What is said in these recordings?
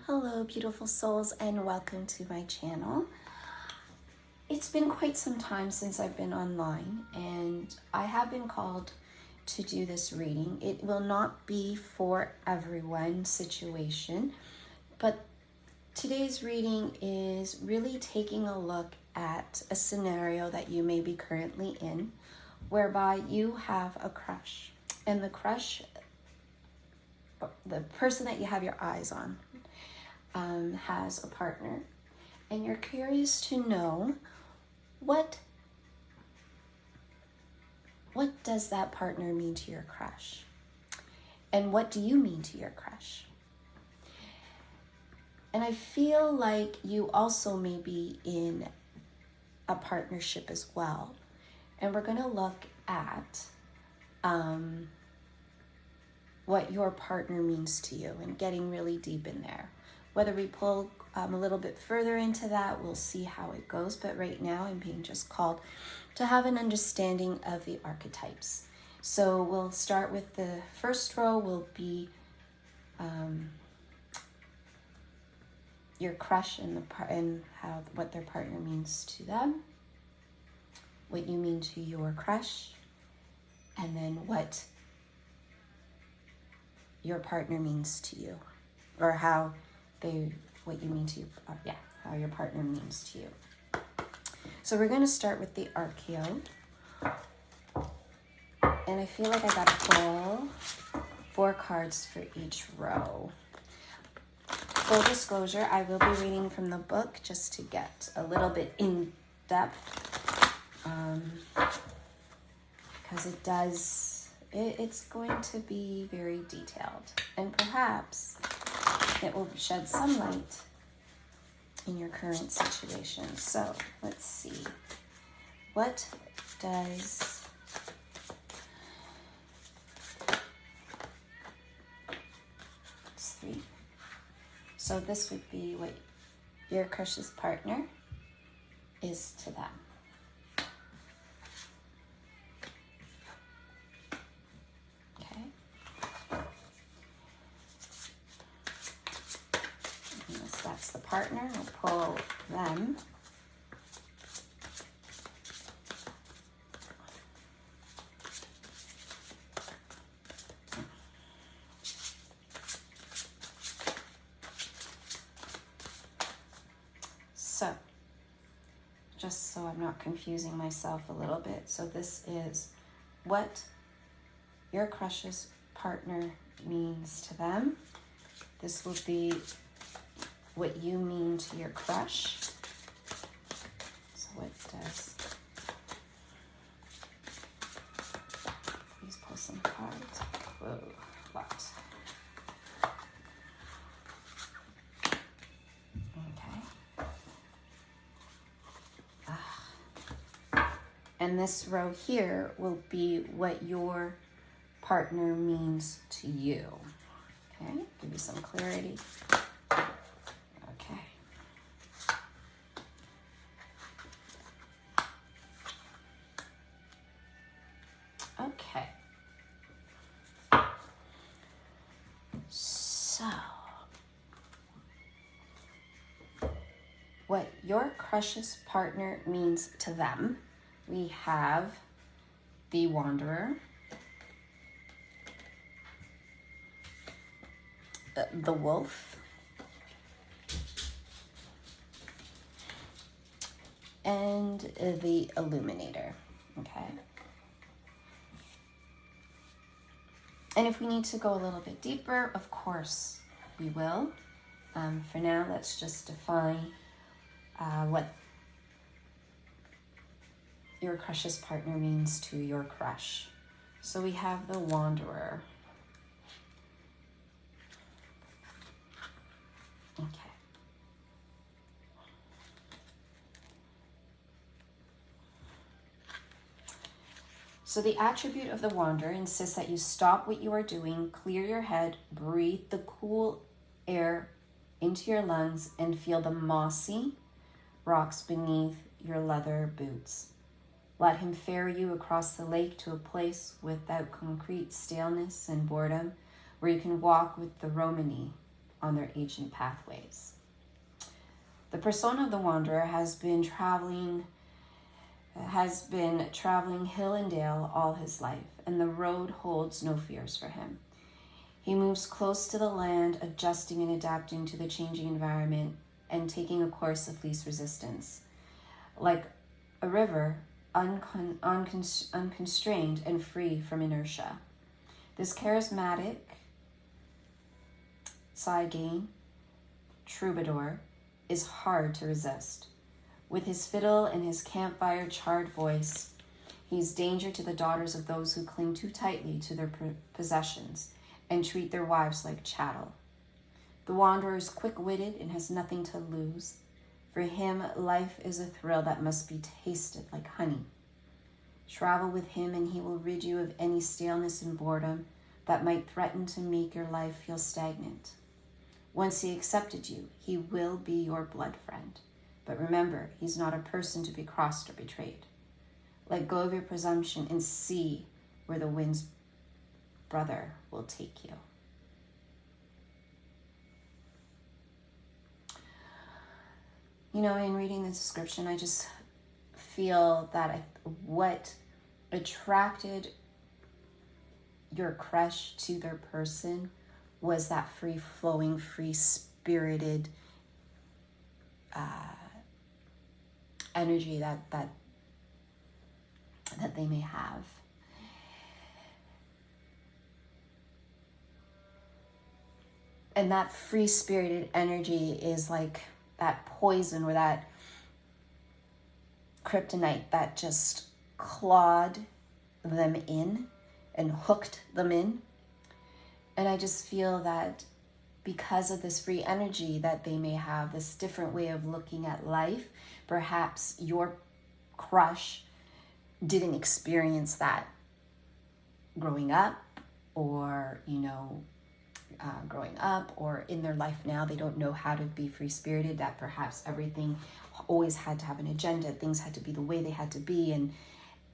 Hello, beautiful souls, and welcome to my channel. It's been quite some time since I've been online, and I have been called to do this reading. It will not be for everyone situation, but today's reading is really taking a look at a scenario that you may be currently in, whereby you have a crush, and the crush, the person that you have your eyes on, has a partner, and you're curious to know what does that partner mean to your crush, and what do you mean to your crush? And I feel like you also may be in a partnership as well, and we're going to look at what your partner means to you and getting really deep in there. Whether we pull a little bit further into that, we'll see how it goes. But right now, I'm being just called to have an understanding of the archetypes. So we'll start with the first row will be your crush and what their partner means to them, what you mean to your crush, and then what your partner means to you, or what you mean to you, how your partner means to you. So we're going to start with the Archeo, and I feel like I got to pull 4 cards for each row. Full disclosure, I will be reading from the book just to get a little bit in depth, because it's going to be very detailed, and perhaps it will shed some light in your current situation. So let's see. What does it's 3. So this would be what your crush's partner is to them. That's the partner. We'll pull them. So, just so I'm not confusing myself a little bit, so this is what your crush's partner means to them. This will be what you mean to your crush. So what does, please pull some cards. Whoa, what? Okay. And this row here will be what your partner means to you. Okay, give you some clarity. Okay, so what your crush's partner means to them, we have the Wanderer, the Wolf, and the Illuminator, okay? And if we need to go a little bit deeper, of course we will. For now, let's just define what your crush's partner means to your crush. So we have the Wanderer. Okay. So the attribute of the Wanderer insists that you stop what you are doing, clear your head, breathe the cool air into your lungs, and feel the mossy rocks beneath your leather boots. Let him ferry you across the lake to a place without concrete staleness and boredom, where you can walk with the Romani on their ancient pathways. The persona of the wanderer has been traveling hill and dale all his life, and the road holds no fears for him. He moves close to the land, adjusting and adapting to the changing environment and taking a course of least resistance. Like a river, unconstrained and free from inertia. This charismatic Saigain troubadour is hard to resist. With his fiddle and his campfire charred voice, he's danger to the daughters of those who cling too tightly to their possessions and treat their wives like chattel. The wanderer is quick-witted and has nothing to lose. For him, life is a thrill that must be tasted like honey. Travel with him and he will rid you of any staleness and boredom that might threaten to make your life feel stagnant. Once he accepted you, he will be your blood friend. But remember, he's not a person to be crossed or betrayed. Let go of your presumption and see where the wind's brother will take you. You know, in reading the description, I just feel that what attracted your crush to their person was that free-flowing, free-spirited energy that they may have. And that free-spirited energy is like that poison or that kryptonite that just clawed them in and hooked them in. And I just feel that because of this free energy that they may have, this different way of looking at life, perhaps your crush didn't experience that growing up, or, or in their life now, they don't know how to be free-spirited, that perhaps everything always had to have an agenda, things had to be the way they had to be,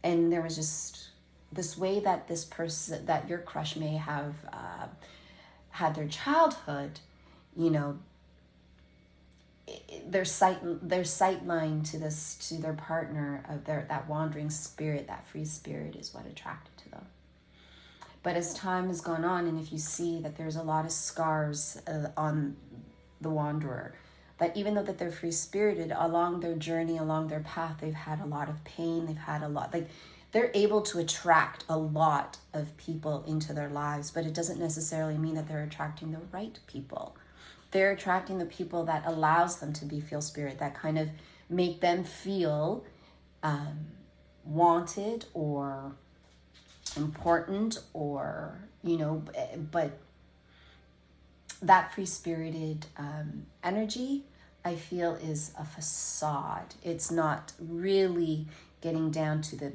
and there was just this way that this person, that your crush may have had their childhood, their sight line to their partner, of that wandering spirit, that free spirit is what attracted to them. But as time has gone on, and if you see that there's a lot of scars on the wanderer, that even though that they're free-spirited, along their journey, along their path, they've had a lot of pain, they've had a lot, they're able to attract a lot of people into their lives, but it doesn't necessarily mean that they're attracting the right people. They're attracting the people that allows them to be free-spirit, that kind of make them feel wanted or important, or but that free-spirited energy, I feel, is a facade. It's not really getting down to the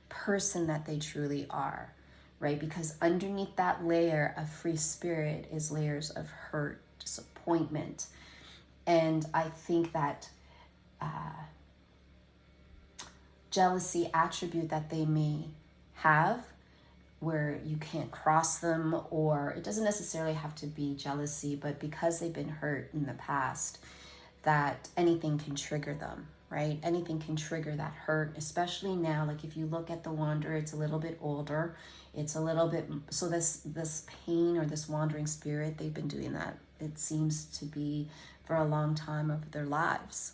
person that they truly are, right? Because underneath that layer of free spirit is layers of hurt, disappointment, and I think that jealousy attribute that they may have, where you can't cross them, or it doesn't necessarily have to be jealousy, but because they've been hurt in the past, that anything can trigger them, right? Anything can trigger that hurt, especially now. Like if you look at the wanderer, it's a little bit older. It's a little bit, so this pain or this wandering spirit, they've been doing that, it seems to be, for a long time of their lives.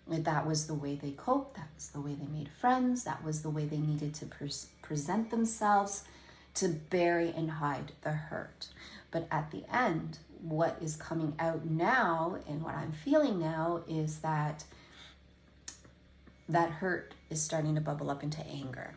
That was the way they coped. That was the way they made friends. That was the way they needed to present themselves, to bury and hide the hurt. But at the end, what is coming out now and what I'm feeling now is that hurt is starting to bubble up into anger.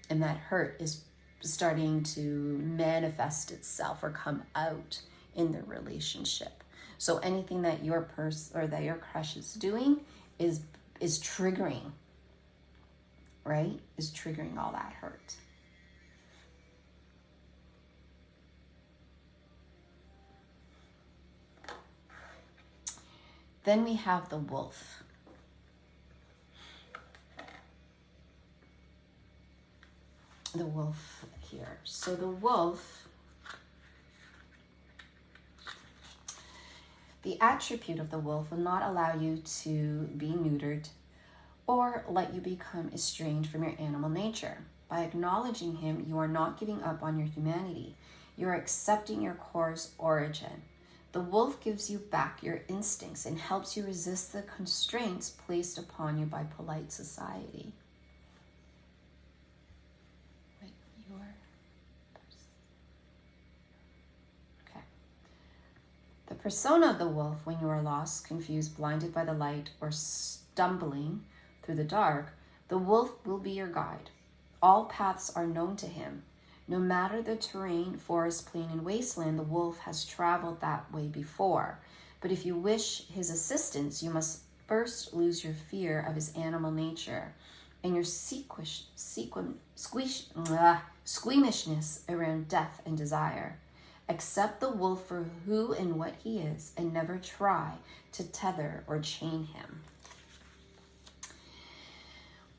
And that hurt is starting to manifest itself or come out in their relationship. So anything that your that your crush is doing is triggering, right? Is triggering all that hurt. Then we have the wolf. the wolf here. So the wolf, the attribute of the wolf will not allow you to be neutered or let you become estranged from your animal nature. By acknowledging him, you are not giving up on your humanity. You are accepting your core's origin. The wolf gives you back your instincts and helps you resist the constraints placed upon you by polite society. Wait, okay. The persona of the wolf when you are lost, confused, blinded by the light, or stumbling through the dark, the wolf will be your guide. All paths are known to him. No matter the terrain, forest, plain, and wasteland, the wolf has traveled that way before. But if you wish his assistance, you must first lose your fear of his animal nature and your squeamishness around death and desire. Accept the wolf for who and what he is, and never try to tether or chain him.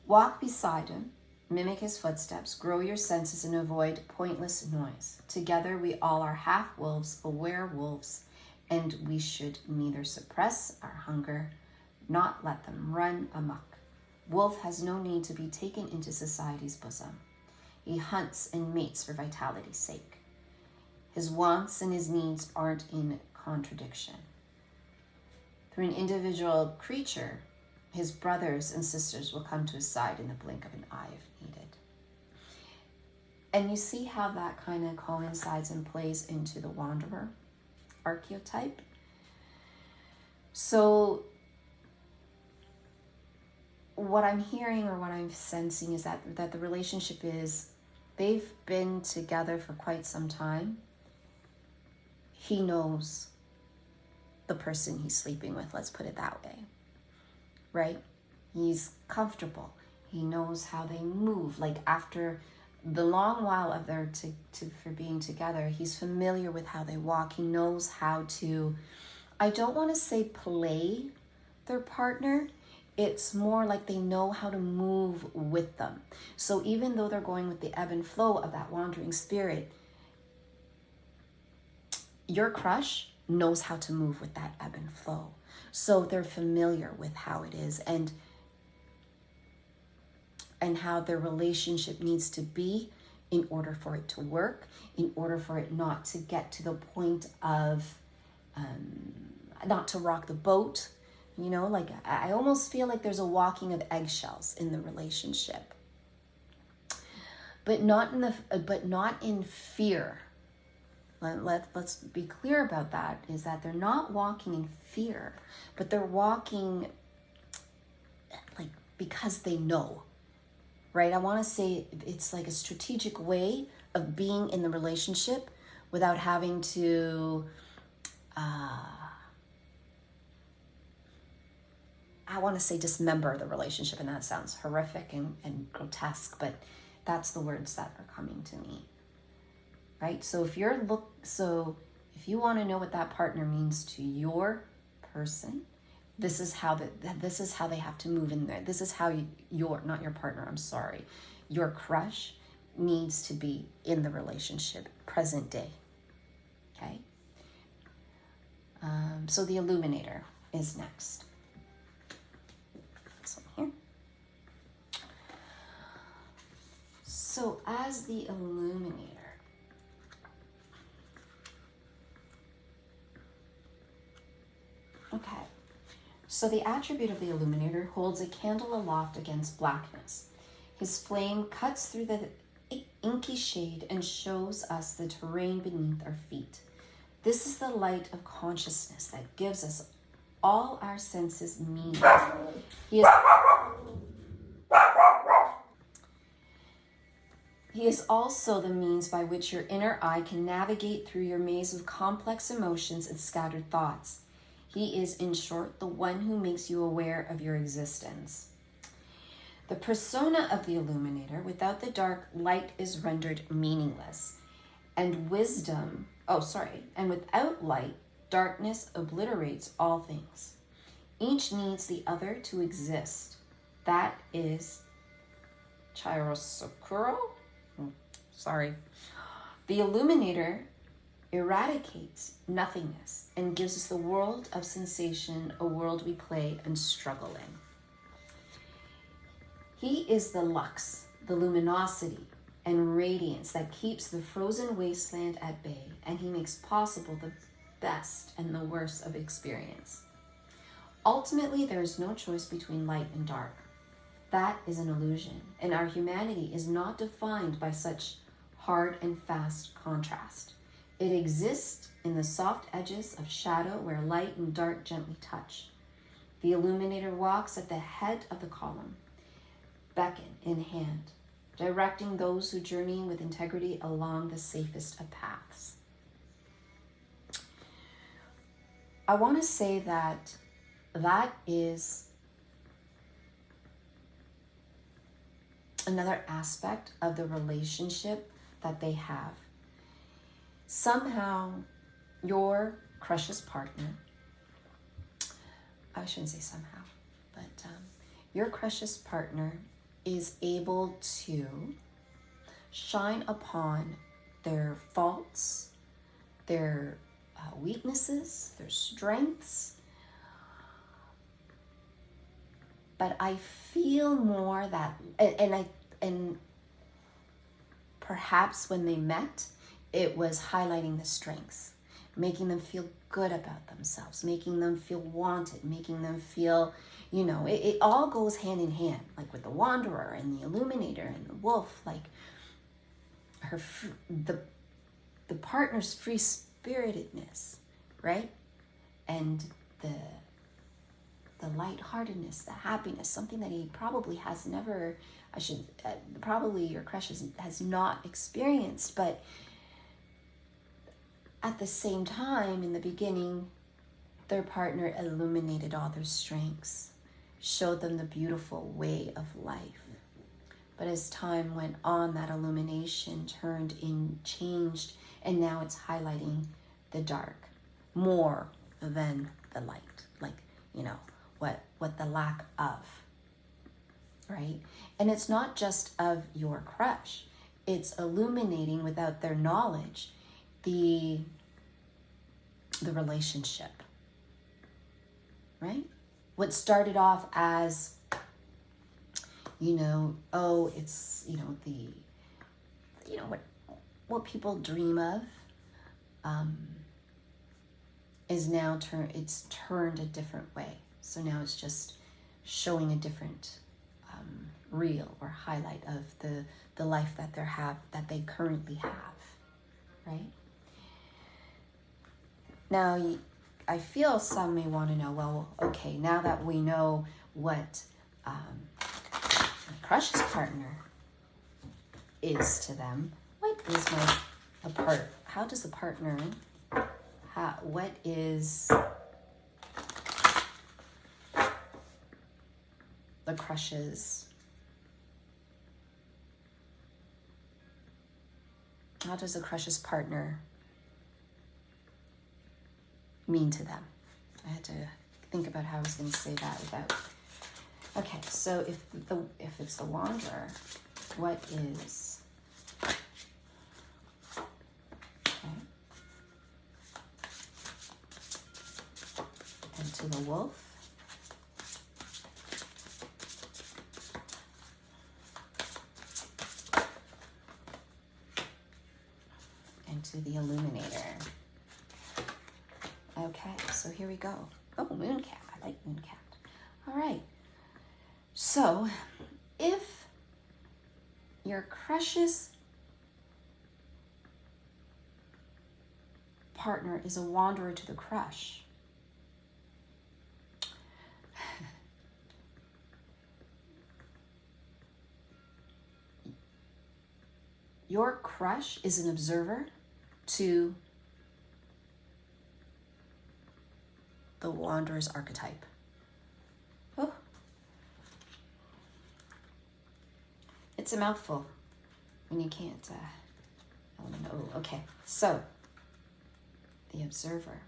Walk beside him. Mimic his footsteps, grow your senses, and avoid pointless noise. Together we all are half-wolves, aware wolves, and we should neither suppress our hunger, not let them run amok. Wolf has no need to be taken into society's bosom. He hunts and mates for vitality's sake. His wants and his needs aren't in contradiction. Through an individual creature, his brothers and sisters will come to his side in the blink of an eye if needed. And you see how that kind of coincides and plays into the wanderer archetype. So what I'm hearing or what I'm sensing is that the relationship is, they've been together for quite some time. He knows the person he's sleeping with, let's put it that way. Right? He's comfortable. He knows how they move. Like after the long while of their for being together, he's familiar with how they walk. He knows how to, I don't want to say play their partner. It's more like they know how to move with them. So even though they're going with the ebb and flow of that wandering spirit, your crush knows how to move with that ebb and flow. So they're familiar with how it is and how their relationship needs to be in order for it to work, in order for it not to get to the point of not to rock the boat. You know, like I almost feel like there's a walking of eggshells in the relationship, but not in fear. Let's be clear about that, is that they're not walking in fear, but they're walking like because they know, right? I want to say it's like a strategic way of being in the relationship without having to, I want to say dismember the relationship, and that sounds horrific and grotesque, but that's the words that are coming to me. Right? So if you want to know what that partner means to your person, this is how they have to move in there. This is how your crush needs to be in the relationship, present day. Okay? So the Illuminator is next. This one here. So as the Illuminator, okay, so the attribute of the Illuminator holds a candle aloft against blackness. His flame cuts through the inky shade and shows us the terrain beneath our feet. This is the light of consciousness that gives us all our senses meaning. He is also the means by which your inner eye can navigate through your maze of complex emotions and scattered thoughts. He is, in short, the one who makes you aware of your existence. The persona of the Illuminator, without the dark, light is rendered meaningless. And without light, darkness obliterates all things. Each needs the other to exist. That is chiaroscuro, Sorry. The illuminator eradicates nothingness and gives us the world of sensation, a world we play and struggle in. He is the lux, the luminosity and radiance that keeps the frozen wasteland at bay, and he makes possible the best and the worst of experience. Ultimately, there is no choice between light and dark. That is an illusion, and our humanity is not defined by such hard and fast contrast. It exists in the soft edges of shadow where light and dark gently touch. The illuminator walks at the head of the column, beckon in hand, directing those who journey with integrity along the safest of paths. I want to say that is another aspect of the relationship that they have. Somehow, your crush's partner, I shouldn't say somehow, but your crush's partner is able to shine upon their faults, their weaknesses, their strengths. But I feel more that, and perhaps when they met, it was highlighting the strengths, making them feel good about themselves, making them feel wanted, making them feel, it all goes hand in hand, like with the wanderer and the illuminator and the wolf, like the partner's free spiritedness, right? And the lightheartedness, the happiness, something that he probably has never, probably your crush has not experienced, but at the same time, in the beginning, their partner illuminated all their strengths, showed them the beautiful way of life. But as time went on, that illumination changed, and now it's highlighting the dark more than the light, like, what the lack of, right? And it's not just of your crush, it's illuminating without their knowledge the relationship, right? What started off as, it's, what people dream of, is now turned a different way. So now it's just showing a different reel or highlight of the life that they currently have, right? Now, I feel some may want to know, well, okay, now that we know what my crush's partner is to them, what is how does the partner, what is the crush's, how does the crush's partner mean to them? I had to think about how I was going to say that without. Okay, so if it's the wanderer, what is? Okay. And to the wolf. And to the illuminator. Okay, so here we go. Oh, mooncat. I like mooncat. All right. So, if your crush's partner is a wanderer to the crush, your crush is an observer to the wanderer's archetype. Oh. It's a mouthful when you can't, okay. So, the observer.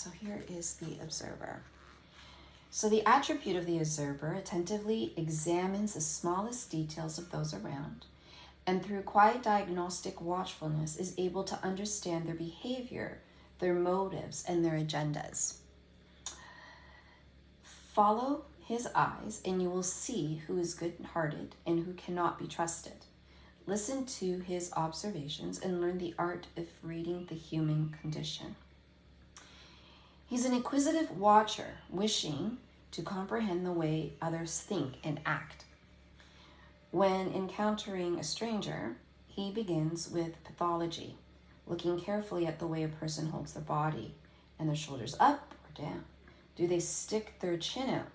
So here is the observer. So the attribute of the observer attentively examines the smallest details of those around, and through quiet diagnostic watchfulness is able to understand their behavior, their motives, and their agendas. Follow his eyes, and you will see who is good-hearted and who cannot be trusted. Listen to his observations and learn the art of reading the human condition. He's an inquisitive watcher, wishing to comprehend the way others think and act. When encountering a stranger, he begins with pathology, looking carefully at the way a person holds their body and their shoulders up or down. Do they stick their chin out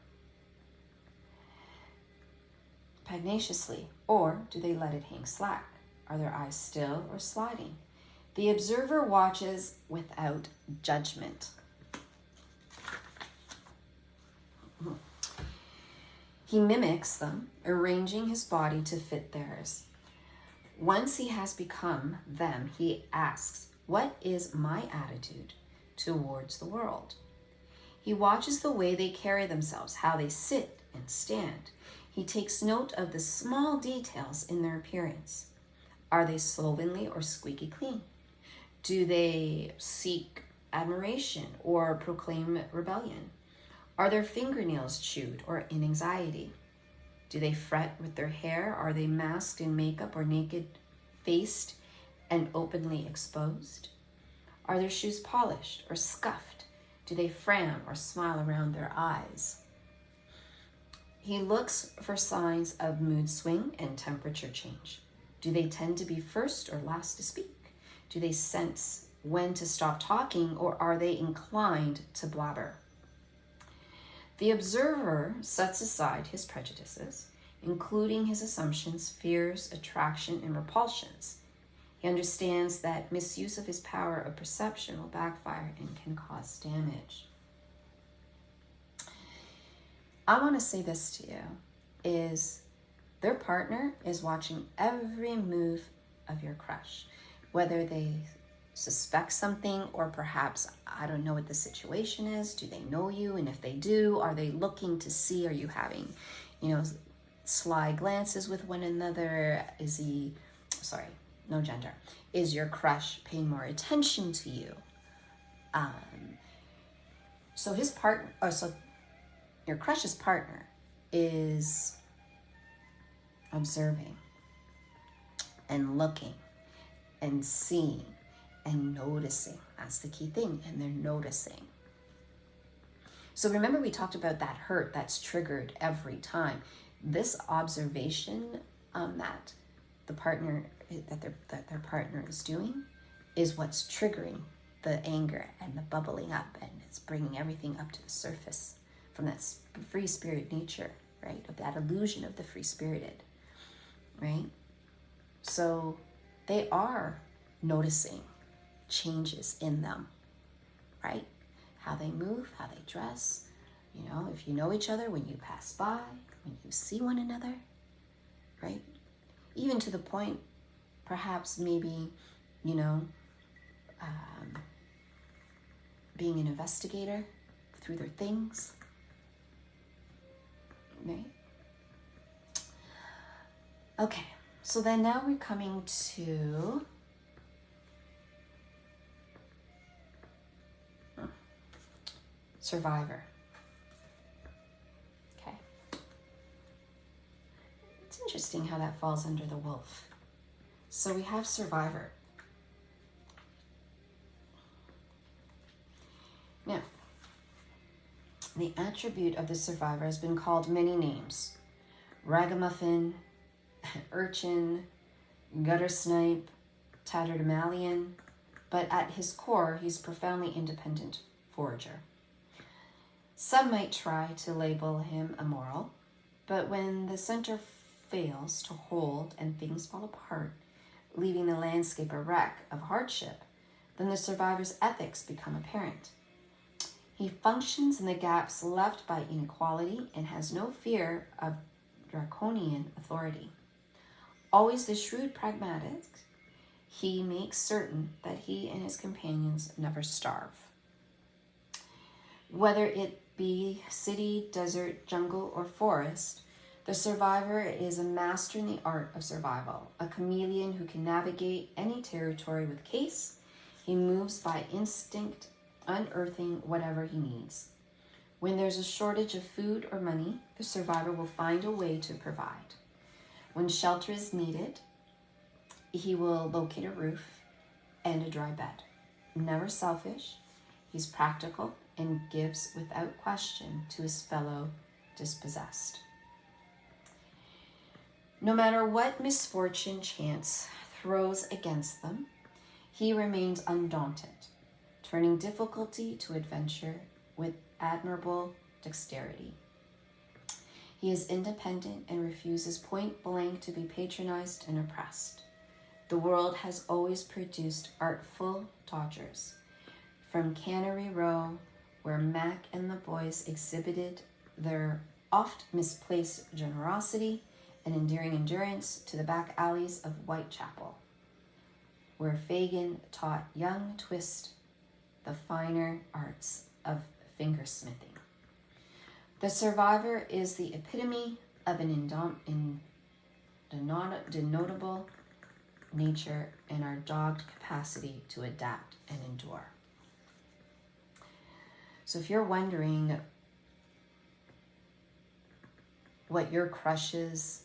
pugnaciously, or do they let it hang slack? Are their eyes still or sliding? The observer watches without judgment. He mimics them, arranging his body to fit theirs. Once he has become them, he asks, "What is my attitude towards the world?" He watches the way they carry themselves, how they sit and stand. He takes note of the small details in their appearance. Are they slovenly or squeaky clean? Do they seek admiration or proclaim rebellion? Are their fingernails chewed or in anxiety? Do they fret with their hair? Are they masked in makeup or naked-faced and openly exposed? Are their shoes polished or scuffed? Do they frown or smile around their eyes? He looks for signs of mood swing and temperature change. Do they tend to be first or last to speak? Do they sense when to stop talking, or are they inclined to blabber? The observer sets aside his prejudices, including his assumptions, fears, attraction, and repulsions. He understands that misuse of his power of perception will backfire and can cause damage. I want to say this to you, is their partner is watching every move of your crush, whether they suspect something or perhaps, I don't know what the situation is. Do they know you? And if they do, are they looking to see, are you having, sly glances with one another? No gender. Is your crush paying more attention to you? So your crush's partner is observing and looking and seeing and noticing. That's the key thing, and they're noticing. So remember, we talked about that hurt that's triggered every time. This observation that their partner is doing is what's triggering the anger and the bubbling up, and it's bringing everything up to the surface from that free spirit nature, right? Of that illusion of the free spirited, right? So they are noticing changes in them, right? How they move, how they dress, if you know each other, when you pass by, when you see one another, right? Even to the point, perhaps maybe, being an investigator through their things, right? Okay, so then now we're coming to survivor. Okay. It's interesting how that falls under the wolf. So we have survivor. Now, the attribute of the survivor has been called many names. Ragamuffin, urchin, gutter snipe, tatterdemalion, but at his core, he's profoundly independent forager. Some might try to label him immoral, but when the center fails to hold and things fall apart, leaving the landscape a wreck of hardship, then the survivor's ethics become apparent. He functions in the gaps left by inequality and has no fear of draconian authority. Always the shrewd pragmatic, he makes certain that he and his companions never starve. Whether it be city, desert, jungle, or forest, the survivor is a master in the art of survival, a chameleon who can navigate any territory with case. He moves by instinct, unearthing whatever he needs. When there's a shortage of food or money, the survivor will find a way to provide. When shelter is needed, he will locate a roof and a dry bed. Never selfish, he's practical and gives without question to his fellow dispossessed. No matter what misfortune chance throws against them, he remains undaunted, turning difficulty to adventure with admirable dexterity. He is independent and refuses point blank to be patronized and oppressed. The world has always produced artful dodgers. From Cannery Row, where Mac and the boys exhibited their oft misplaced generosity and endearing endurance, to the back alleys of Whitechapel, where Fagin taught young Twist the finer arts of fingersmithing. The survivor is the epitome of an indomitable nature and our dogged capacity to adapt and endure. So if you're wondering what your crush's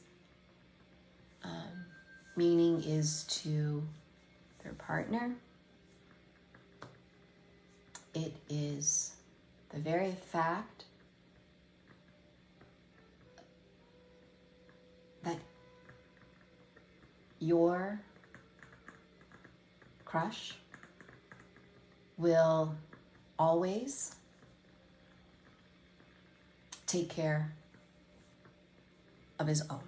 meaning is to their partner, it is the very fact that your crush will always take care of his own.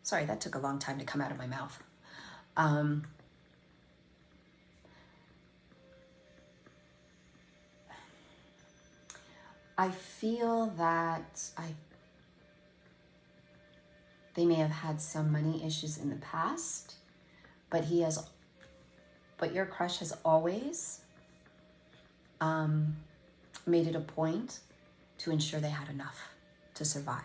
Sorry, that took a long time to come out of my mouth. I feel that they may have had some money issues in the past, but your crush has always made it a point to ensure they had enough to survive.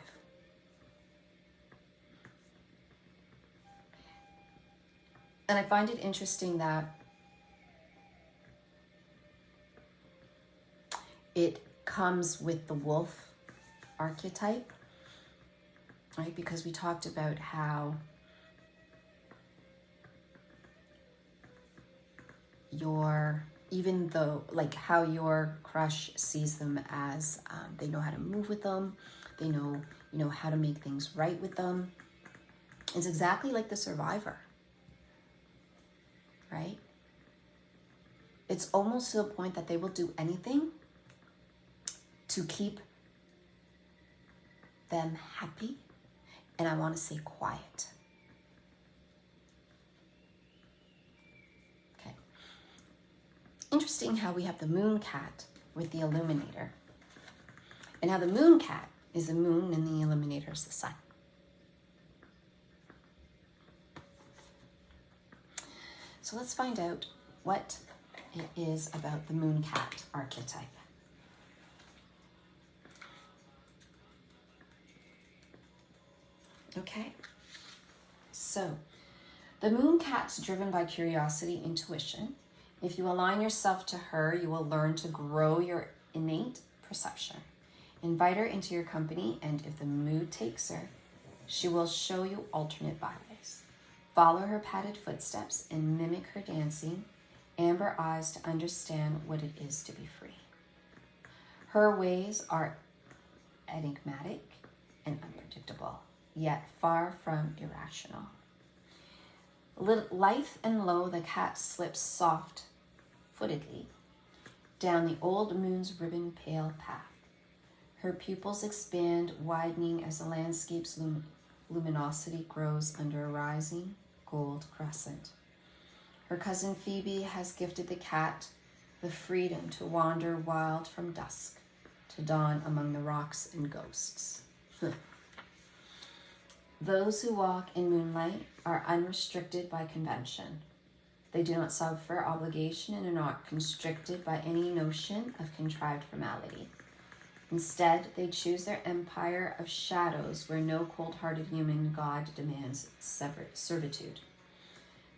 And I find it interesting that it comes with the wolf archetype, right? Because we talked about how how your crush sees them as they know how to move with them, they know how to make things right with them. It's exactly like the survivor, right? It's almost to the point that they will do anything to keep them happy, and I want to say quiet. Okay. Interesting how we have the moon cat with the illuminator, and how the moon cat is the moon and the illuminator is the sun. So let's find out what it is about the moon cat archetype. Okay, so the moon cat's driven by curiosity, intuition. If you align yourself to her, you will learn to grow your innate perception. Invite her into your company, and if the mood takes her, she will show you alternate byways. Follow her padded footsteps and mimic her dancing, amber eyes to understand what it is to be free. Her ways are enigmatic and unpredictable, yet far from irrational. Lithe and low, the cat slips soft-footedly down the old moon's ribbon-pale path. Her pupils expand, widening as the landscape's luminosity grows under a rising gold crescent. Her cousin Phoebe has gifted the cat the freedom to wander wild from dusk to dawn among the rocks and ghosts. Those who walk in moonlight are unrestricted by convention. They do not suffer obligation and are not constricted by any notion of contrived formality. Instead, they choose their empire of shadows where no cold-hearted human god demands servitude.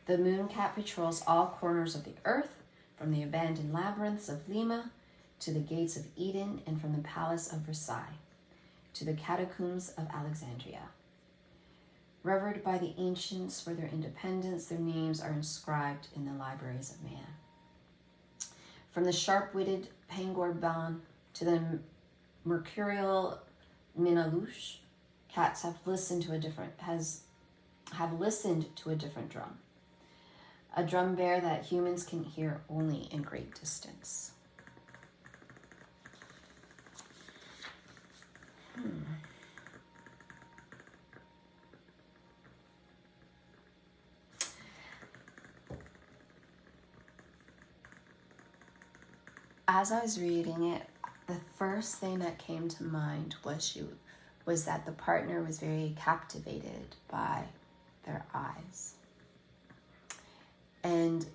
The moon cat patrols all corners of the earth, from the abandoned labyrinths of Lima to the gates of Eden, and from the palace of Versailles to the catacombs of Alexandria. Revered by the ancients for their independence, their names are inscribed in the libraries of man. From the sharp-witted Pangorban to the mercurial Minalouche, cats have listened to a different drum. A drum bear that humans can hear only in great distance. As I was reading it, the first thing that came to mind was that the partner was very captivated by their eyes and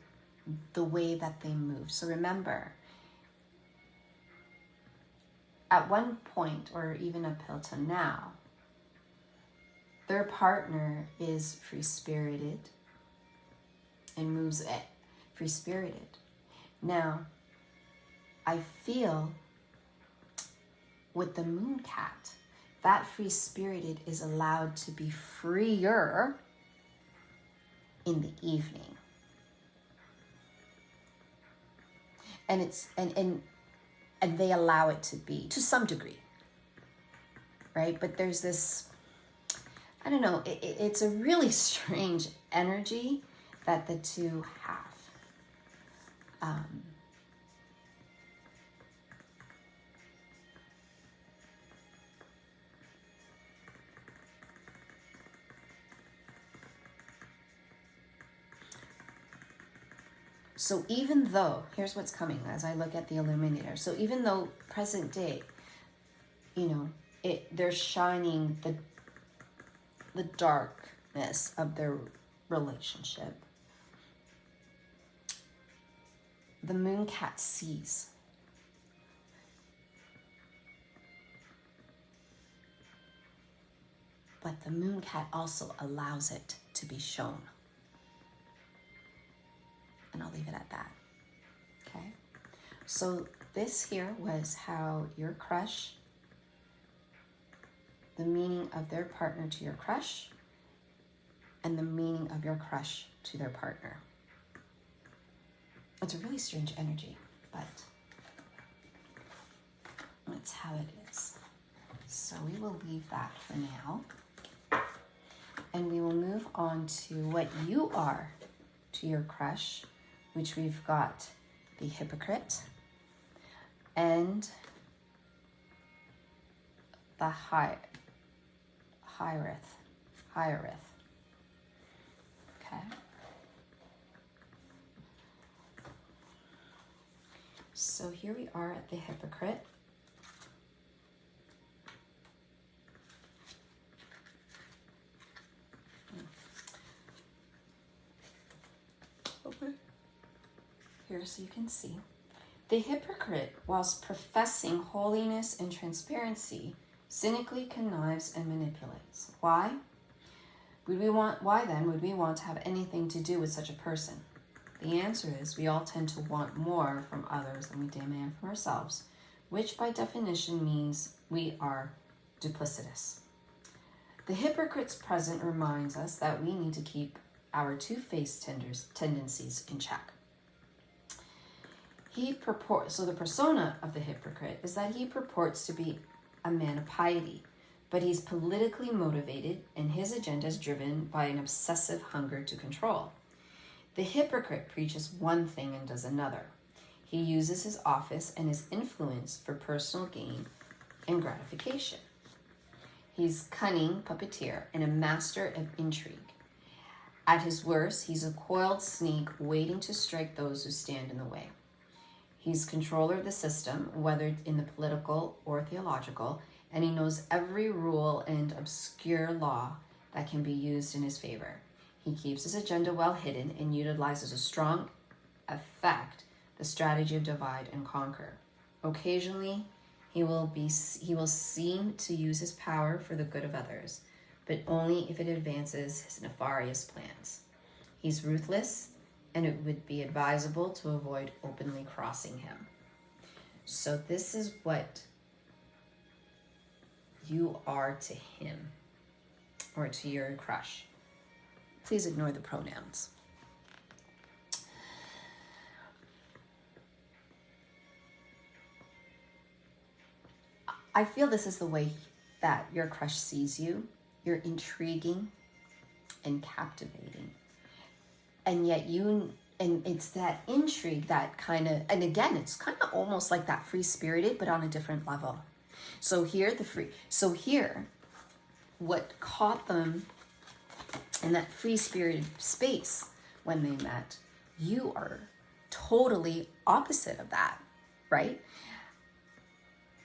the way that they move. So remember, at one point, or even up till now, their partner is free-spirited and moves free-spirited. Now, I feel with the moon cat, that free-spirited is allowed to be freer in the evening. And and they allow it to be, to some degree, right? But there's this, I don't know, it's a really strange energy that the two have. So even though, here's what's coming as I look at the illuminator. So even though present day, they're shining the darkness of their relationship, the moon cat sees. But the moon cat also allows it to be shown. And I'll leave it at that, okay? So this here was how your crush, the meaning of their partner to your crush, and the meaning of your crush to their partner. It's a really strange energy, but that's how it is. So we will leave that for now. And we will move on to what you are to your crush, which we've got the hypocrite and the hierith. Okay. So here we are at the hypocrite. Okay. Here so you can see. The hypocrite, whilst professing holiness and transparency, cynically connives and manipulates. Why? Why then would we want to have anything to do with such a person? The answer is we all tend to want more from others than we demand from ourselves, which by definition means we are duplicitous. The hypocrite's present reminds us that we need to keep our two-faced tendencies in check. So the persona of the hypocrite is that he purports to be a man of piety, but he's politically motivated and his agenda is driven by an obsessive hunger to control. The hypocrite preaches one thing and does another. He uses his office and his influence for personal gain and gratification. He's cunning puppeteer and a master of intrigue. At his worst, he's a coiled snake waiting to strike those who stand in the way. He's controller of the system, whether in the political or theological, and he knows every rule and obscure law that can be used in his favor. He keeps his agenda well hidden and utilizes a strong effect the strategy of divide and conquer. Occasionally, He will seem to use his power for the good of others, but only if it advances his nefarious plans. He's ruthless, and it would be advisable to avoid openly crossing him. So this is what you are to him, or to your crush. Please ignore the pronouns. I feel this is the way that your crush sees you. You're intriguing and captivating. And yet and it's that intrigue that kind of, and again, it's kind of almost like that free-spirited, but on a different level. So here, what caught them in that free-spirited space when they met, you are totally opposite of that, right?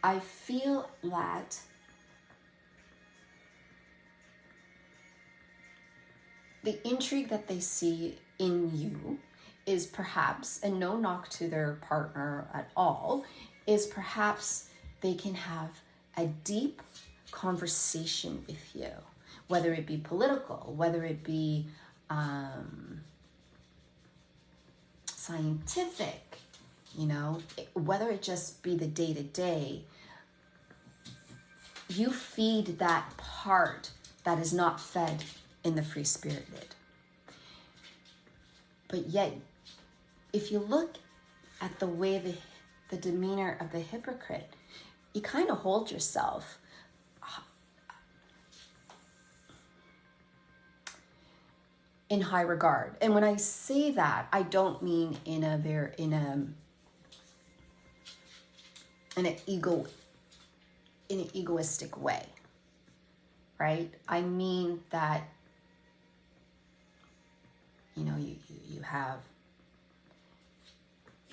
I feel that the intrigue that they see in you is perhaps, and no knock to their partner at all, is perhaps they can have a deep conversation with you, whether it be political, whether it be scientific, whether it just be the day-to-day. You feed that part that is not fed in the free-spirited. But yet, if you look at the way the demeanor of the hypocrite, you kind of hold yourself in high regard. And when I say that, I don't mean in an egoistic way, right? I mean that, you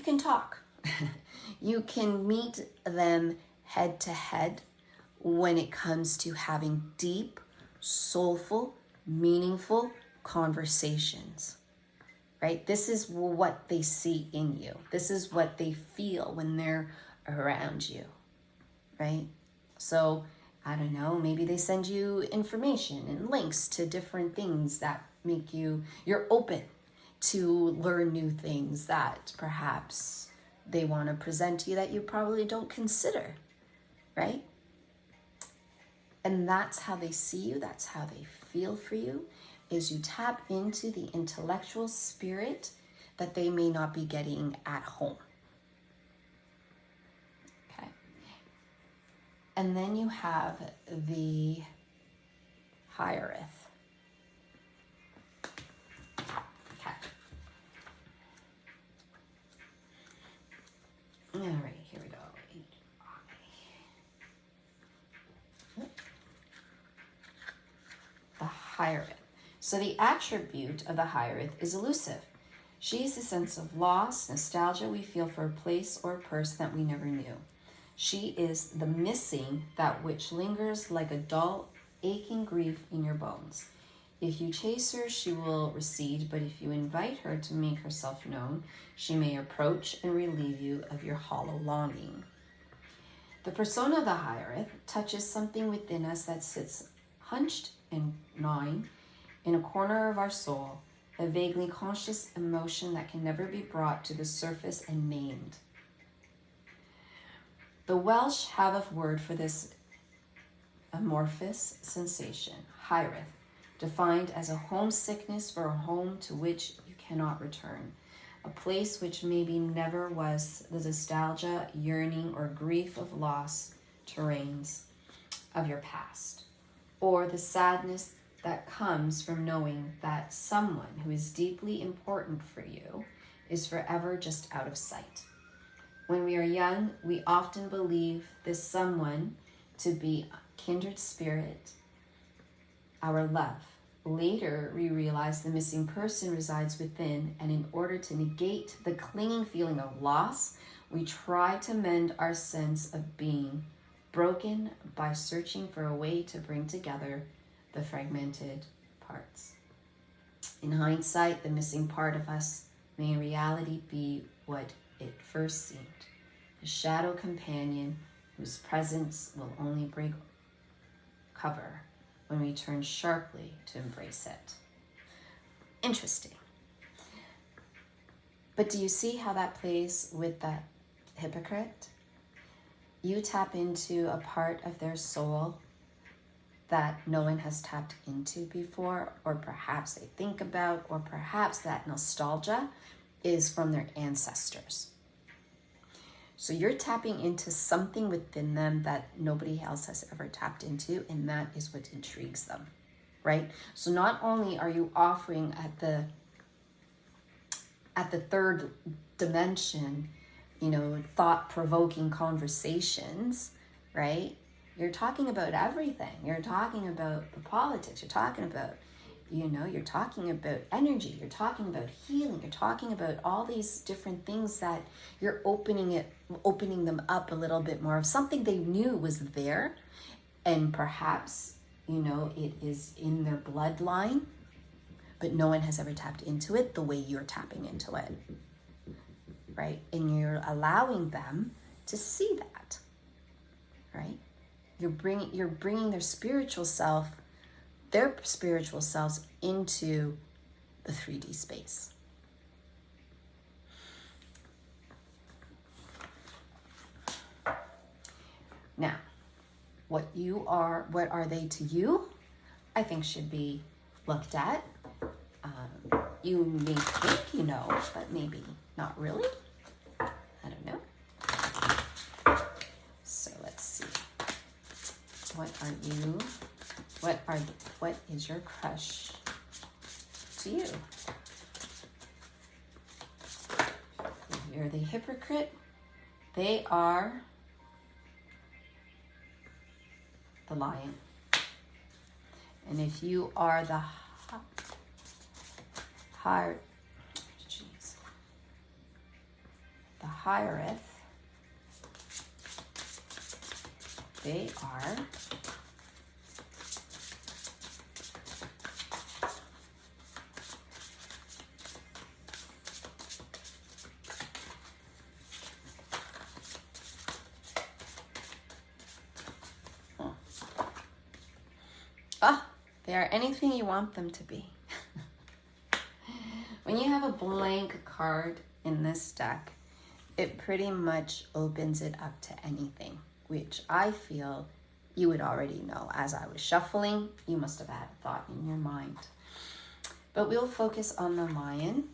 can talk. You can meet them head to head when it comes to having deep, soulful, meaningful conversations, right? This is what they see in you. This is what they feel when they're around you, right? So, I don't know, maybe they send you information and links to different things that make you're open to learn new things that perhaps they want to present to you that you probably don't consider, right? And that's how they see you, that's how they feel for you, is you tap into the intellectual spirit that they may not be getting at home. Okay. And then you have the Hierophant. Okay. All right, here we go. The Hierophant. So the attribute of the Hierophant is elusive. She is the sense of loss, nostalgia we feel for a place or a person that we never knew. She is the missing, that which lingers like a dull, aching grief in your bones. If you chase her, she will recede, but if you invite her to make herself known, she may approach and relieve you of your hollow longing. The persona of the Hierophant touches something within us that sits hunched and gnawing in a corner of our soul, a vaguely conscious emotion that can never be brought to the surface and named. The Welsh have a word for this amorphous sensation, hiereth, defined as a homesickness for a home to which you cannot return, a place which maybe never was, the nostalgia, yearning, or grief of lost terrains of your past, or the sadness that comes from knowing that someone who is deeply important for you is forever just out of sight. When we are young, we often believe this someone to be a kindred spirit, our love. Later, we realize the missing person resides within, and in order to negate the clinging feeling of loss, we try to mend our sense of being broken by searching for a way to bring together the fragmented parts. In hindsight, the missing part of us may in reality be what it first seemed, a shadow companion whose presence will only break cover when we turn sharply to embrace it. Interesting. But do you see how that plays with that hypocrite? You tap into a part of their soul that no one has tapped into before, or perhaps they think about, or perhaps that nostalgia is from their ancestors. So you're tapping into something within them that nobody else has ever tapped into, and that is what intrigues them, right? So not only are you offering at the third dimension, thought-provoking conversations, right? You're talking about everything. You're talking about the politics. You're talking about, you're talking about energy. You're talking about healing. You're talking about all these different things that you're opening them up a little bit more of something they knew was there. And perhaps, it is in their bloodline, but no one has ever tapped into it the way you're tapping into it, right? And you're allowing them to see that, right? You're bringing their spiritual selves into the 3D space. Now, what are they to you? I think should be looked at. You may think you know, but maybe not really. I don't know. So let's see. What is your crush to you? If you're the hypocrite, they are the lion. And if you are the hiereth, they are they are anything you want them to be. When you have a blank card in this deck, it pretty much opens it up to anything, which I feel you would already know. As I was shuffling, you must have had a thought in your mind. But we'll focus on the lion.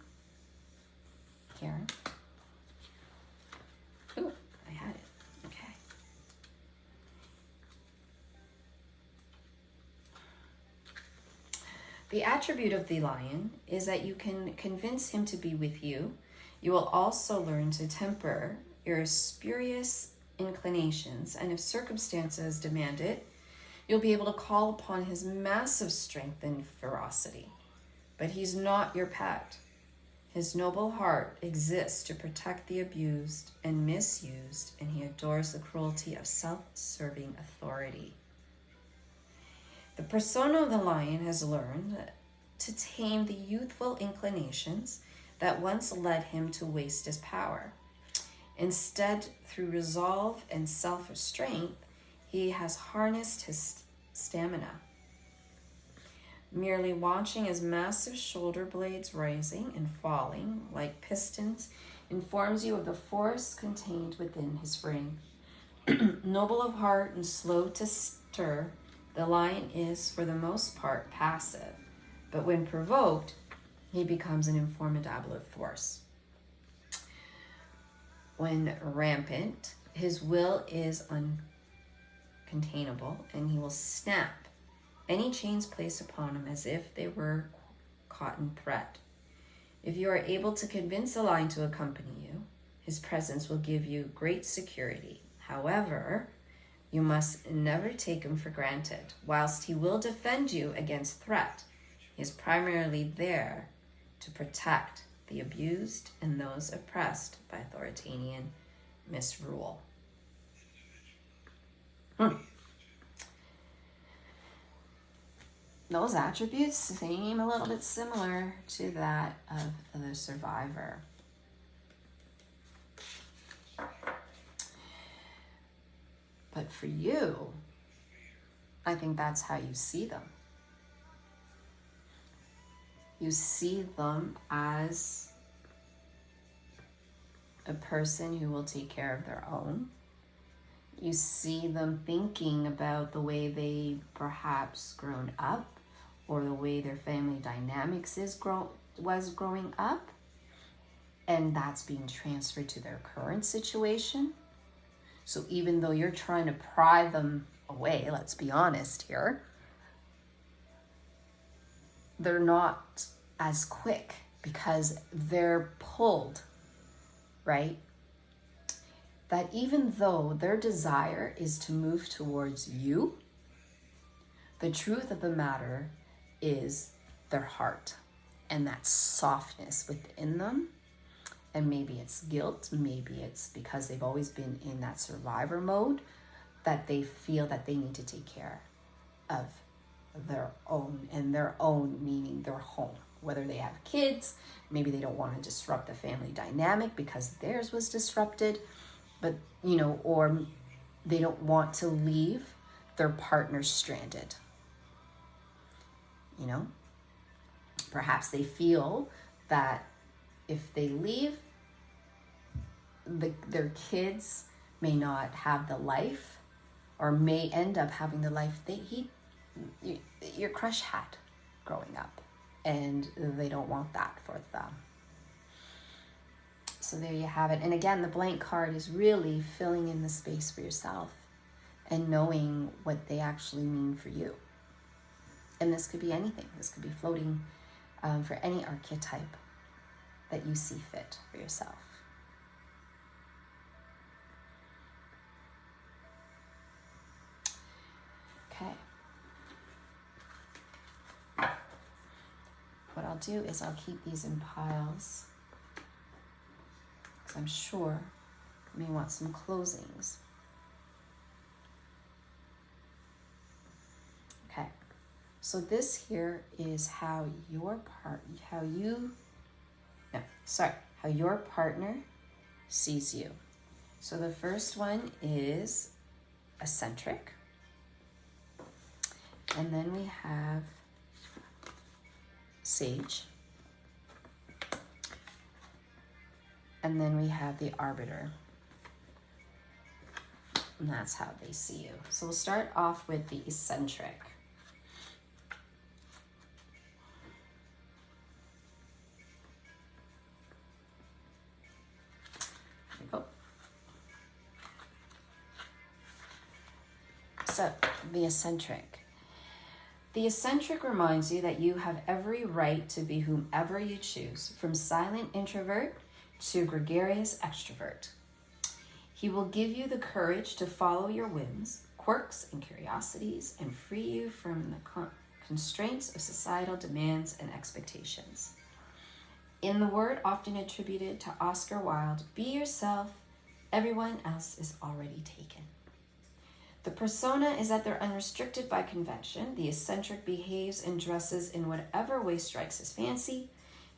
Karen. Ooh, I had it. Okay. The attribute of the lion is that you can convince him to be with you. You will also learn to temper your spurious inclinations, and if circumstances demand it, you'll be able to call upon his massive strength and ferocity. But he's not your pet. His noble heart exists to protect the abused and misused, and he adores the cruelty of self-serving authority. The persona of the lion has learned to tame the youthful inclinations that once led him to waste his power. Instead, through resolve and self-restraint, he has harnessed his stamina. Merely watching his massive shoulder blades rising and falling like pistons informs you of the force contained within his frame. Noble of heart and slow to stir, the lion is, for the most part, passive, but when provoked, he becomes an formidable force. When rampant, his will is uncontainable, and he will snap any chains placed upon him as if they were cotton thread. If you are able to convince the lion to accompany you, his presence will give you great security. However, you must never take him for granted. Whilst he will defend you against threat, he is primarily there to protect the abused and those oppressed by authoritarian misrule. Those attributes seem a little bit similar to that of the survivor. But for you, I think that's how you see them. You see them as a person who will take care of their own. You see them thinking about the way they perhaps grown up, or the way their family dynamics was growing up, and that's being transferred to their current situation. So even though you're trying to pry them away, let's be honest here, they're not as quick because they're pulled, right? That even though their desire is to move towards you, the truth of the matter is their heart and that softness within them. And maybe it's guilt, maybe it's because they've always been in that survivor mode, that they feel that they need to take care of their own, and their own meaning their home. Whether they have kids, maybe they don't want to disrupt the family dynamic because theirs was disrupted, but or they don't want to leave their partner stranded. Perhaps they feel that if they leave, their kids may not have the life, or may end up having the life your crush had growing up, and they don't want that for them. So there you have it. And again, the blank card is really filling in the space for yourself and knowing what they actually mean for you. And this could be anything. This could be floating for any archetype that you see fit for yourself. Okay. What I'll do is I'll keep these in piles, because I'm sure you may want some closings. Okay. So this here is how your partner sees you. So the first one is eccentric. And then we have sage. And then we have the arbiter. And that's how they see you. So we'll start off with the eccentric. There we go. So the eccentric. The eccentric reminds you that you have every right to be whomever you choose, from silent introvert to gregarious extrovert. He will give you the courage to follow your whims, quirks, and curiosities, and free you from the constraints of societal demands and expectations. In the word often attributed to Oscar Wilde, be yourself, everyone else is already taken. The persona is that they're unrestricted by convention. The eccentric behaves and dresses in whatever way strikes his fancy.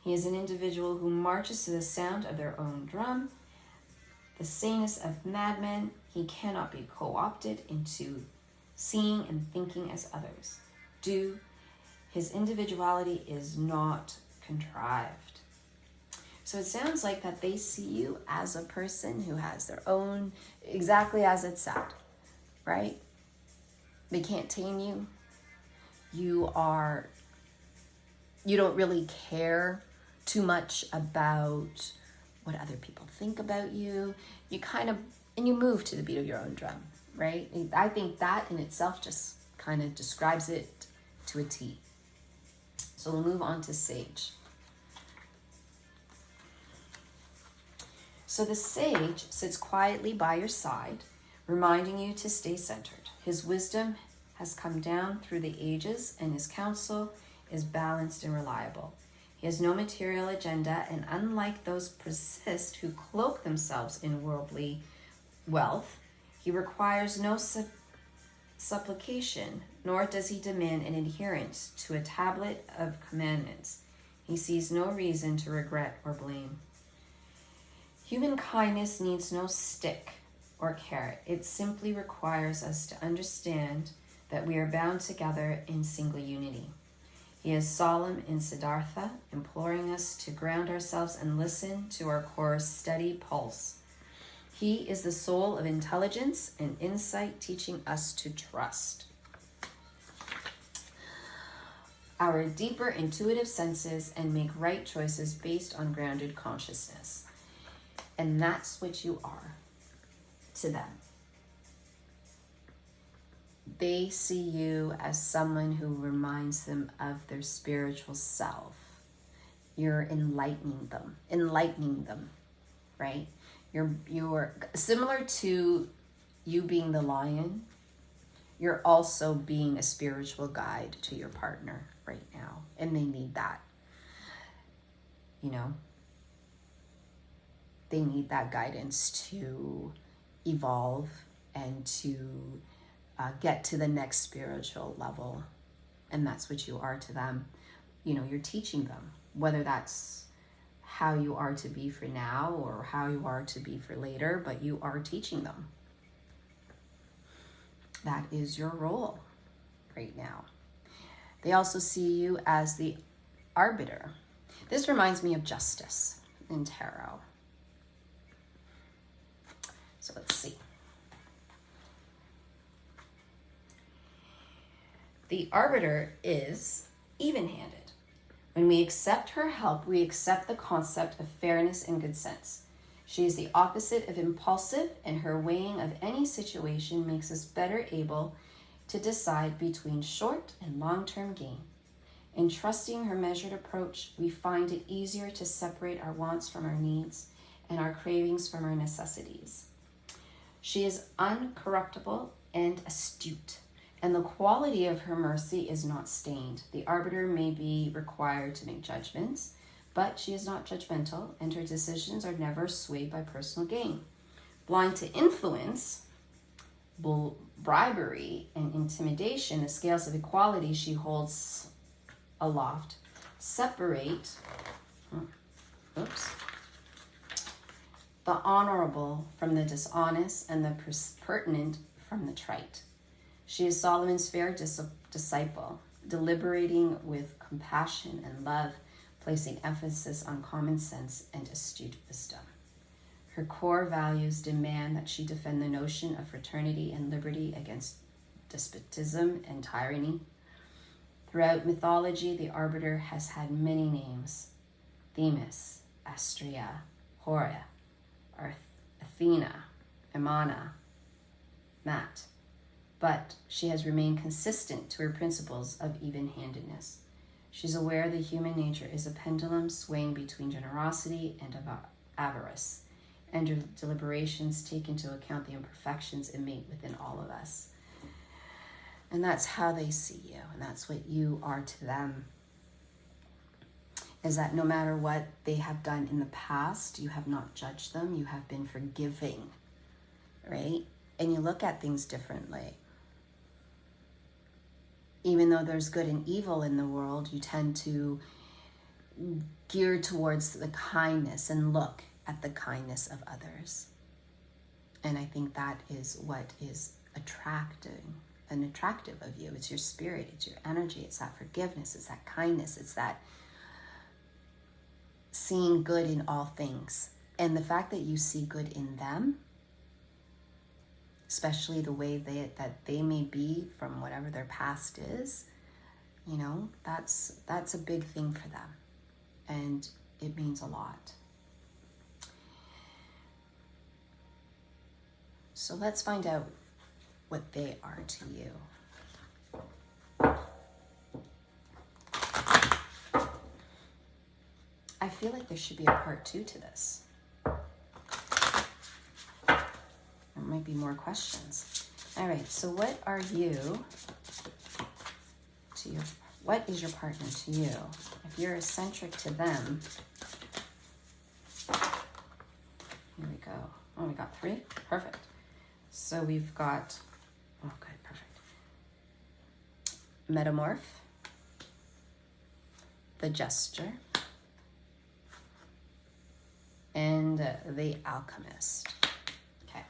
He is an individual who marches to the sound of their own drum. The sanest of madmen, he cannot be co-opted into seeing and thinking as others do. His individuality is not contrived. So it sounds like that they see you as a person who has their own, exactly as it's said. Right? They can't tame you. You don't really care too much about what other people think about you. And you move to the beat of your own drum, right? I think that in itself just kind of describes it to a T. So we'll move on to sage. So the sage sits quietly by your side, reminding you to stay centered. His wisdom has come down through the ages, and his counsel is balanced and reliable. He has no material agenda, and unlike those persist who cloak themselves in worldly wealth, he requires no supplication, nor does he demand an adherence to a tablet of commandments. He sees no reason to regret or blame. Human kindness needs no stick or care. It simply requires us to understand that we are bound together in single unity. He is solemn in Siddhartha, imploring us to ground ourselves and listen to our core's steady pulse. He is the soul of intelligence and insight, teaching us to trust our deeper intuitive senses and make right choices based on grounded consciousness. And that's what you are to them. They see you as someone who reminds them of their spiritual self. You're enlightening them, right? You're similar to you being the lion. You're also being a spiritual guide to your partner right now, and they need that. You know, they need that guidance to evolve and to get to the next spiritual level. And that's what you are to them. You know, you're teaching them, whether that's how you are to be for now or how you are to be for later, but you are teaching them. That is your role right now. They also see you as the arbiter. This reminds me of justice in tarot. So let's see. The arbiter is even-handed. When we accept her help, we accept the concept of fairness and good sense. She is the opposite of impulsive, and her weighing of any situation makes us better able to decide between short and long-term gain. In trusting her measured approach, we find it easier to separate our wants from our needs and our cravings from our necessities. She is uncorruptible and astute, and the quality of her mercy is not stained. The arbiter may be required to make judgments, but she is not judgmental, and her decisions are never swayed by personal gain. Blind to influence, bribery, and intimidation, the scales of equality she holds aloft separate the honorable from the dishonest and the pertinent from the trite. She is Solomon's fair disciple, deliberating with compassion and love, placing emphasis on common sense and astute wisdom. Her core values demand that she defend the notion of fraternity and liberty against despotism and tyranny. Throughout mythology, the arbiter has had many names: Themis, Astrea, Hora, Athena, Imana, Mat. But she has remained consistent to her principles of even-handedness. She's aware that human nature is a pendulum swaying between generosity and avarice, and her deliberations take into account the imperfections innate within all of us. And that's how they see you, and that's what you are to them. Is that no matter what they have done in the past, you have not judged them, you have been forgiving, right? And you look at things differently. Even though there's good and evil in the world, you tend to gear towards the kindness and look at the kindness of others. And I think that is what is attractive of you. It's your spirit, it's your energy, it's that forgiveness, it's that kindness, it's that seeing good in all things. And the fact that you see good in them, especially the way that they may be from whatever their past is, you know, that's a big thing for them. And it means a lot. So let's find out what they are to you. I feel like there should be a part 2 to this. There might be more questions. All right, so what are you to your, what is your partner to you? If you're eccentric to them, here we go. Oh, we got 3? Perfect. So we've got, okay, perfect. Metamorph, the Jester, and the Alchemist. Okay.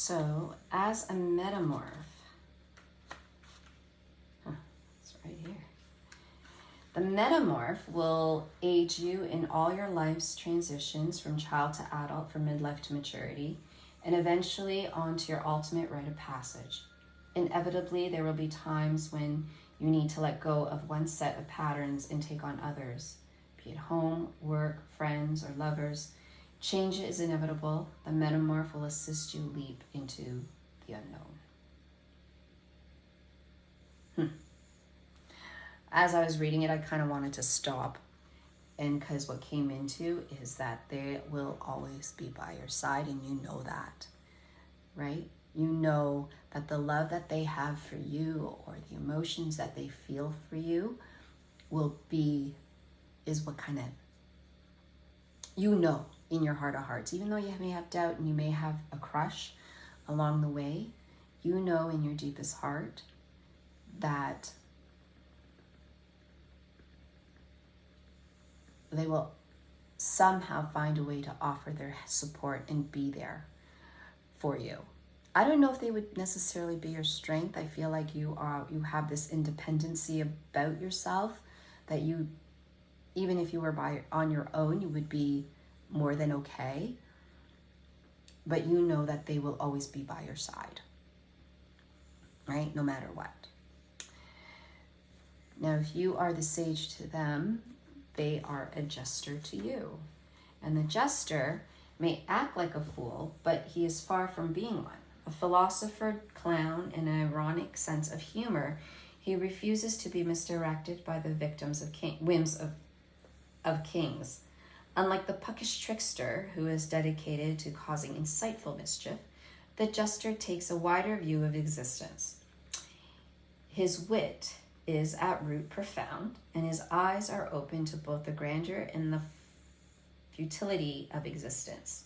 So, as a metamorph, it's right here. The metamorph will aid you in all your life's transitions from child to adult, from midlife to maturity, and eventually onto your ultimate rite of passage. Inevitably, there will be times when you need to let go of one set of patterns and take on others, be it home, work, friends, or lovers. Change is inevitable. The metamorph will assist you leap into the unknown. As I was reading it, I kind of wanted to stop, and because what came into is that they will always be by your side, and you know that, right? You know that the love that they have for you, or the emotions that they feel for you, is what kind of, in your heart of hearts, even though you may have doubt and you may have a crush along the way, you know in your deepest heart that they will somehow find a way to offer their support and be there for you. I don't know if they would necessarily be your strength. I feel like you have this independency about yourself that you, even if you were on your own, you would be more than okay. But you know that they will always be by your side, right? No matter what. Now, if you are the sage to them, they are a jester to you. And the jester may act like a fool, but he is far from being one. A philosopher, clown, and an ironic sense of humor, he refuses to be misdirected by the whims of kings. Unlike the puckish trickster, who is dedicated to causing insightful mischief, the jester takes a wider view of existence. His wit is at root profound, and his eyes are open to both the grandeur and the futility of existence.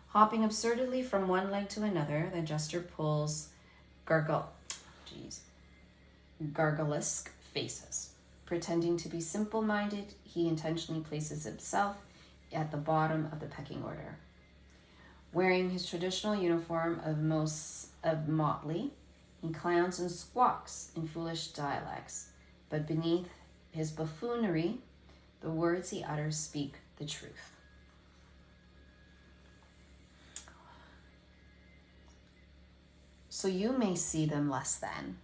Hopping absurdly from one leg to another, the jester pulls gargulesque faces. Pretending to be simple-minded, he intentionally places himself at the bottom of the pecking order. Wearing his traditional uniform of motley, he clowns and squawks in foolish dialects, but beneath his buffoonery, the words he utters speak the truth. So you may see them less than.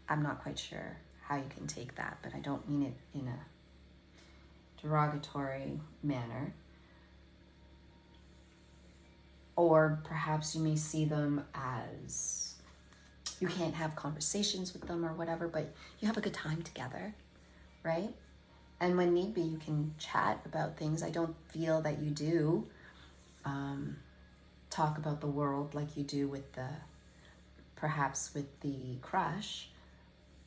I'm not quite sure how you can take that, but I don't mean it in a derogatory manner. Or perhaps you may see them as you can't have conversations with them or whatever, but you have a good time together, right? And when need be, you can chat about things. I don't feel that you do talk about the world like you do with perhaps with the crush,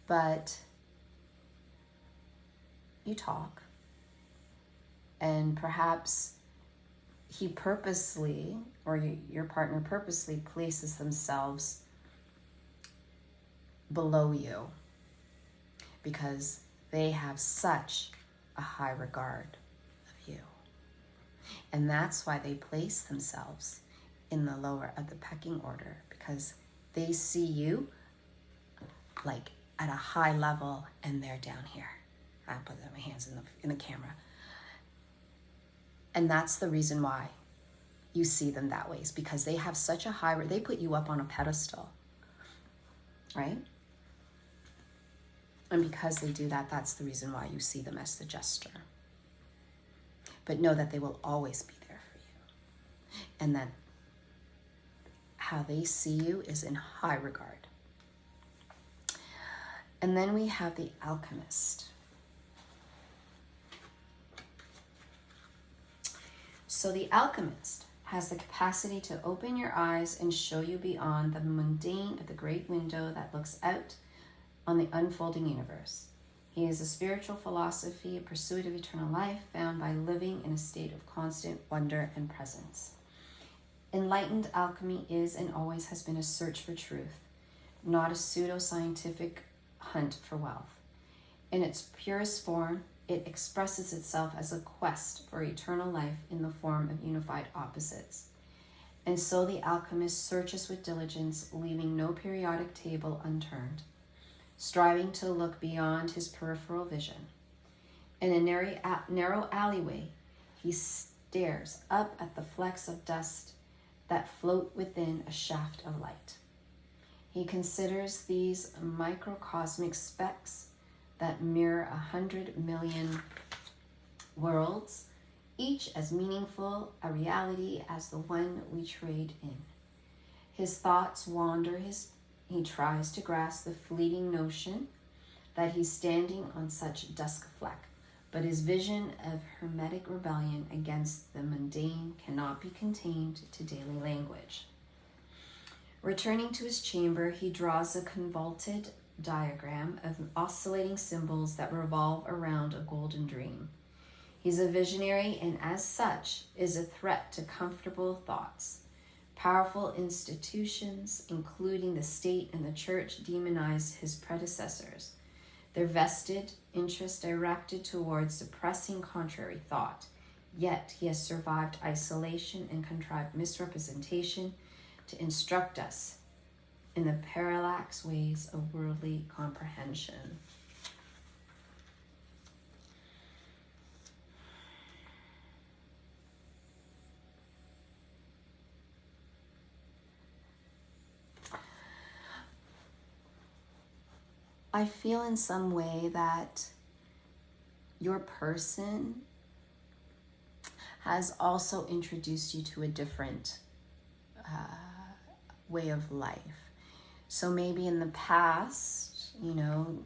but you talk. And perhaps he purposely, or your partner purposely, places themselves below you because they have such a high regard of you. And that's why they place themselves in the lower of the pecking order, because they see you like at a high level and they're down here. I put my hands in the camera. And that's the reason why you see them that way, is because they have such a high, they put you up on a pedestal, right? And because they do that, that's the reason why you see them as the jester. But know that they will always be there for you. And that how they see you is in high regard. And then we have the alchemist. So the alchemist has the capacity to open your eyes and show you beyond the mundane of the great window that looks out on the unfolding universe. He is a spiritual philosophy, a pursuit of eternal life found by living in a state of constant wonder and presence. Enlightened alchemy is and always has been a search for truth, not a pseudo-scientific hunt for wealth. In its purest form, it expresses itself as a quest for eternal life in the form of unified opposites. And so the alchemist searches with diligence, leaving no periodic table unturned, striving to look beyond his peripheral vision. In a narrow alleyway, he stares up at the flecks of dust that float within a shaft of light. He considers these microcosmic specks that mirror 100 million worlds, each as meaningful a reality as the one we trade in. His thoughts wander, he tries to grasp the fleeting notion that he's standing on such dusk fleck, but his vision of hermetic rebellion against the mundane cannot be contained to daily language. Returning to his chamber, he draws a convoluted diagram of oscillating symbols that revolve around a golden dream. He's a visionary and as such is a threat to comfortable thoughts. Powerful institutions, including the state and the church, demonize his predecessors, their vested interest directed towards suppressing contrary thought. Yet he has survived isolation and contrived misrepresentation to instruct us in the parallax ways of worldly comprehension. I feel in some way that your person has also introduced you to a different way of life. So maybe in the past,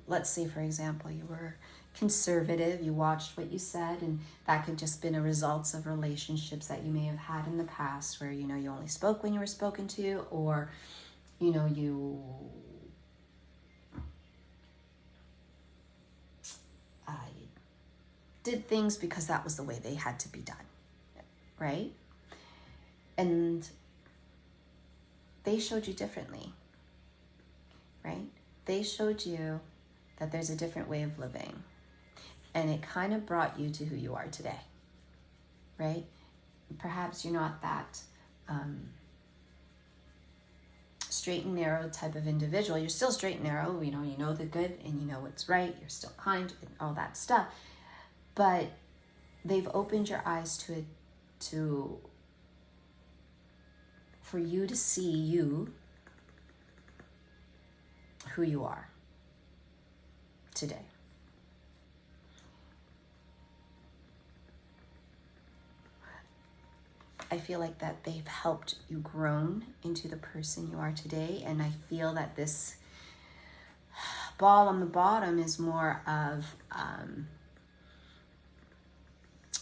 let's say, for example, you were conservative, you watched what you said, and that could just been a result of relationships that you may have had in the past where, you only spoke when you were spoken to, or, you did things because that was the way they had to be done, right? And they showed you differently, right? They showed you that there's a different way of living, and it kind of brought you to who you are today, right? Perhaps you're not that straight and narrow type of individual. You're still straight and narrow, you know the good and you know what's right, you're still kind and all that stuff. But they've opened your eyes for you to see you, who you are today. I feel like that they've helped you grown into the person you are today, and I feel that this ball on the bottom is more of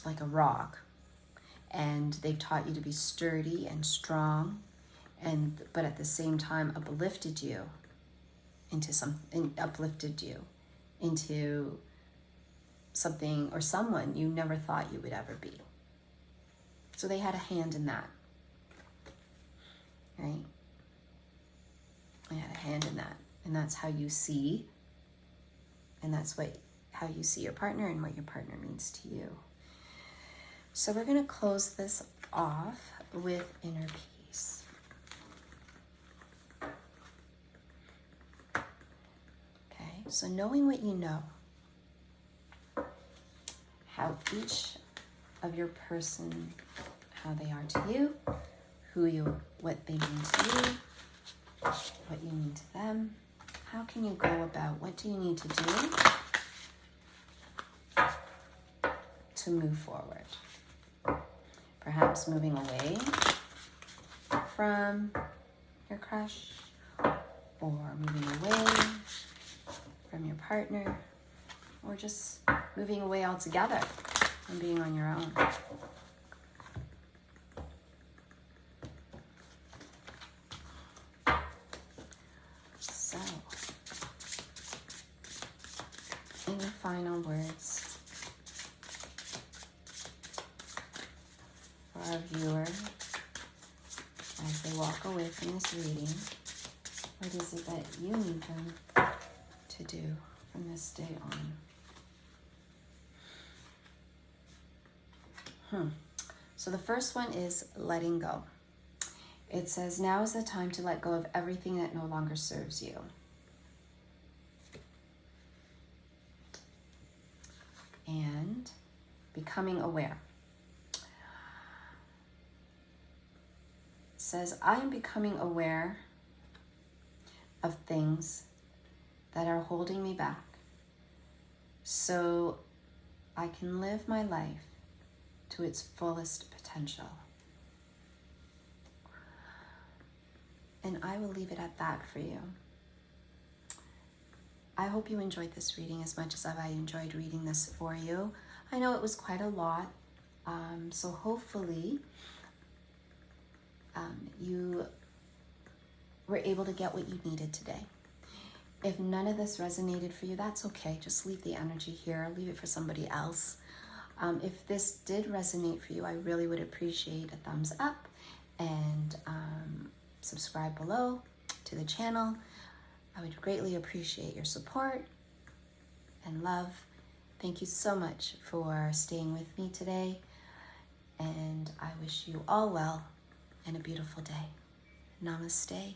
like a rock, and they've taught you to be sturdy and strong, but at the same time uplifted you into something or someone you never thought you would ever be. So they had a hand in that, right? They had a hand in that, and that's how you see, and that's how you see your partner and what your partner means to you. So we're going to close this off with inner peace. Okay, so knowing what you know, how each of your person, how they are to you, what they mean to you, what you mean to them, how can you go about, what do you need to do to move forward? Perhaps moving away from your crush, or moving away from your partner, or just moving away altogether and being on your own. So, any final words our viewer as they walk away from this reading? What is it that you need them to do from this day on? So the first one is letting go. It says, now is the time to let go of everything that no longer serves you. And becoming aware. It says, I am becoming aware of things that are holding me back so I can live my life to its fullest potential. And I will leave it at that for you. I hope you enjoyed this reading as much as I enjoyed reading this for you. I know it was quite a lot, so hopefully you were able to get what you needed today. If none of this resonated for you, that's okay. Just leave the energy here. Leave it for somebody else. If this did resonate for you, I really would appreciate a thumbs up and subscribe below to the channel. I would greatly appreciate your support and love. Thank you so much for staying with me today, and I wish you all well and a beautiful day. Namaste.